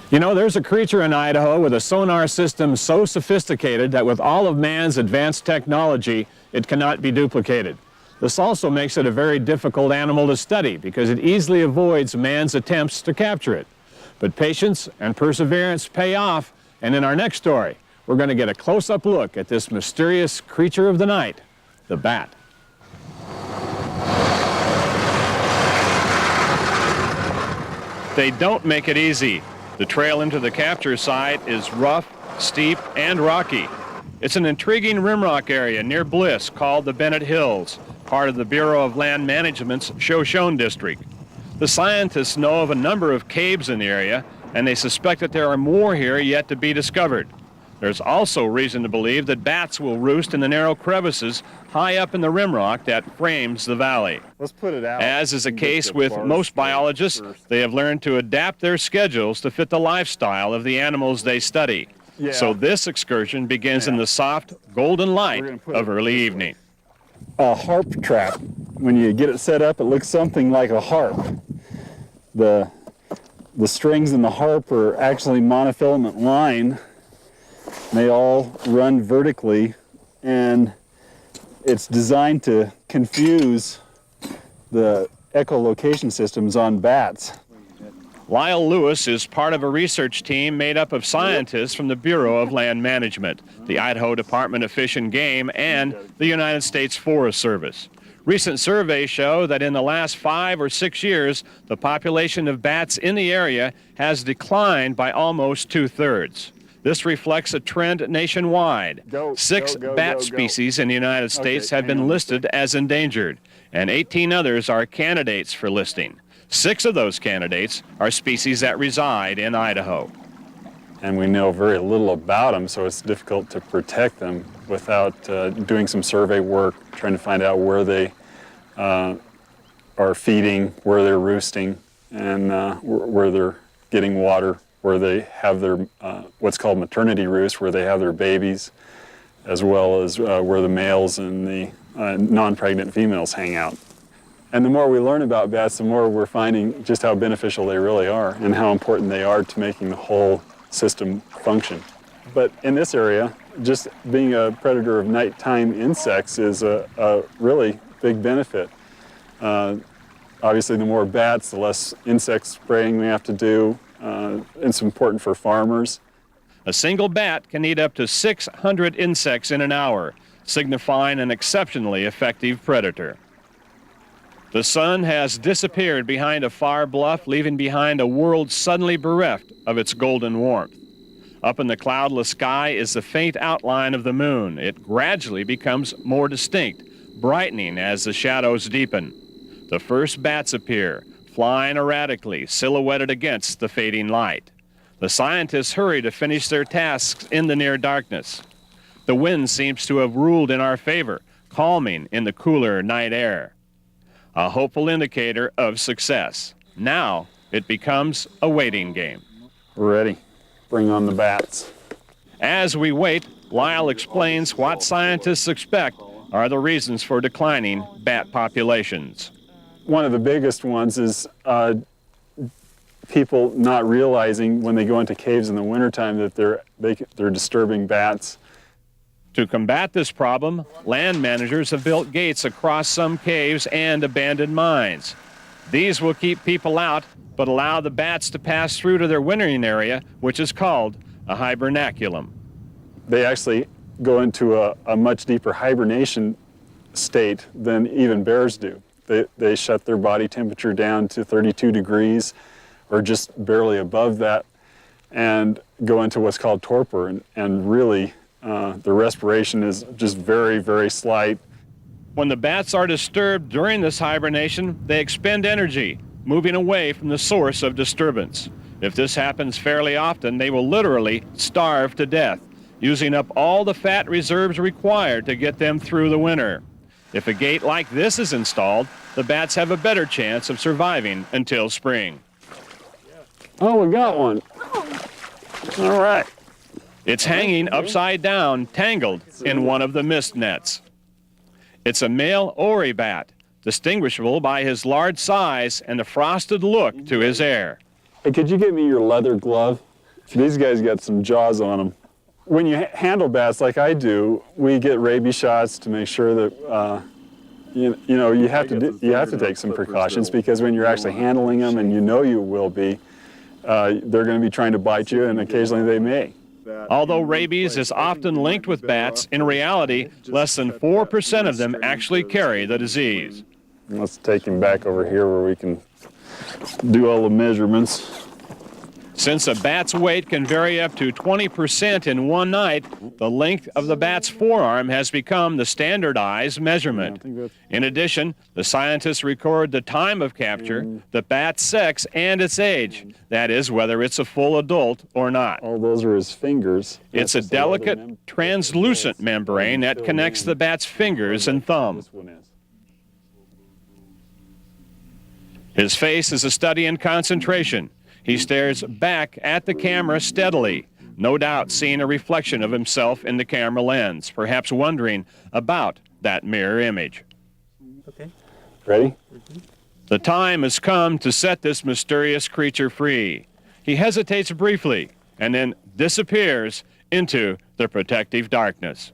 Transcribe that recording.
You know, there's a creature in Idaho with a sonar system so sophisticated that with all of man's advanced technology, it cannot be duplicated. This also makes it a very difficult animal to study because it easily avoids man's attempts to capture it. But patience and perseverance pay off, and in our next story, we're going to get a close-up look at this mysterious creature of the night, the bat. They don't make it easy. The trail into the capture site is rough, steep, and rocky. It's an intriguing rimrock area near Bliss called the Bennett Hills, part of the Bureau of Land Management's Shoshone District. The scientists know of a number of caves in the area, and they suspect that there are more here yet to be discovered. There's also reason to believe that bats will roost in the narrow crevices high up in the rimrock that frames the valley. Let's put it out. As is the case with most biologists, they have learned to adapt their schedules to fit the lifestyle of the animals they study. Yeah. So this excursion begins in the soft, golden light of early evening. A harp trap. When you get it set up, it looks something like a harp. The strings in the harp are actually monofilament line. They all run vertically, and it's designed to confuse the echolocation systems on bats. Lyle Lewis is part of a research team made up of scientists from the Bureau of Land Management, the Idaho Department of Fish and Game, and the United States Forest Service. Recent surveys show that in the last 5 or 6 years, the population of bats in the area has declined by almost 2/3. This reflects a trend nationwide. Six bat species in the United States have been listed as endangered, and 18 others are candidates for listing. 6 of those candidates are species that reside in Idaho. And we know very little about them, so it's difficult to protect them without doing some survey work, trying to find out where they are feeding, where they're roosting, and where they're getting water, where they have their what's called maternity roost, where they have their babies, as well as where the males and the non-pregnant females hang out. And the more we learn about bats, the more we're finding just how beneficial they really are and how important they are to making the whole system function. But in this area, just being a predator of nighttime insects is a really big benefit. Obviously, the more bats, the less insect spraying we have to do. It's important for farmers. A single bat can eat up to 600 insects in an hour, signifying an exceptionally effective predator. The sun has disappeared behind a far bluff, leaving behind a world suddenly bereft of its golden warmth. Up in the cloudless sky is the faint outline of the moon. It gradually becomes more distinct, brightening as the shadows deepen. The first bats appear, flying erratically, silhouetted against the fading light. The scientists hurry to finish their tasks in the near darkness. The wind seems to have ruled in our favor, calming in the cooler night air. A hopeful indicator of success. Now it becomes a waiting game. We're ready. Bring on the bats. As we wait, Lyle explains what scientists expect are the reasons for declining bat populations. One of the biggest ones is people not realizing when they go into caves in the wintertime that they're disturbing bats. To combat this problem, land managers have built gates across some caves and abandoned mines. These will keep people out, but allow the bats to pass through to their wintering area, which is called a hibernaculum. They actually go into a much deeper hibernation state than even bears do. They shut their body temperature down to 32 degrees or just barely above that and go into what's called torpor, and really the respiration is just very, very slight. When the bats are disturbed during this hibernation, they expend energy, moving away from the source of disturbance. If this happens fairly often, they will literally starve to death, using up all the fat reserves required to get them through the winter. If a gate like this is installed, the bats have a better chance of surviving until spring. Oh, we got one. All right. It's hanging upside down, tangled in one of the mist nets. It's a male Ori bat, distinguishable by his large size and the frosted look to his hair. Hey, could you get me your leather glove? These guys got some jaws on them. When you handle bats like I do, we get rabies shots to make sure that you have to take some precautions, because when you're actually handling them, and you will be, they're going to be trying to bite you, and occasionally they may. Although rabies is often linked with bats, in reality, less than 4% of them actually carry the disease. Let's take him back over here where we can do all the measurements. Since a bat's weight can vary up to 20% in one night, the length of the bat's forearm has become the standardized measurement. In addition, the scientists record the time of capture, the bat's sex, and its age. That is, whether it's a full adult or not. All those are his fingers. It's a delicate, translucent membrane that connects the bat's fingers and thumb. His face is a study in concentration. He stares back at the camera steadily, no doubt seeing a reflection of himself in the camera lens, perhaps wondering about that mirror image. Okay. Ready? The time has come to set this mysterious creature free. He hesitates briefly and then disappears into the protective darkness.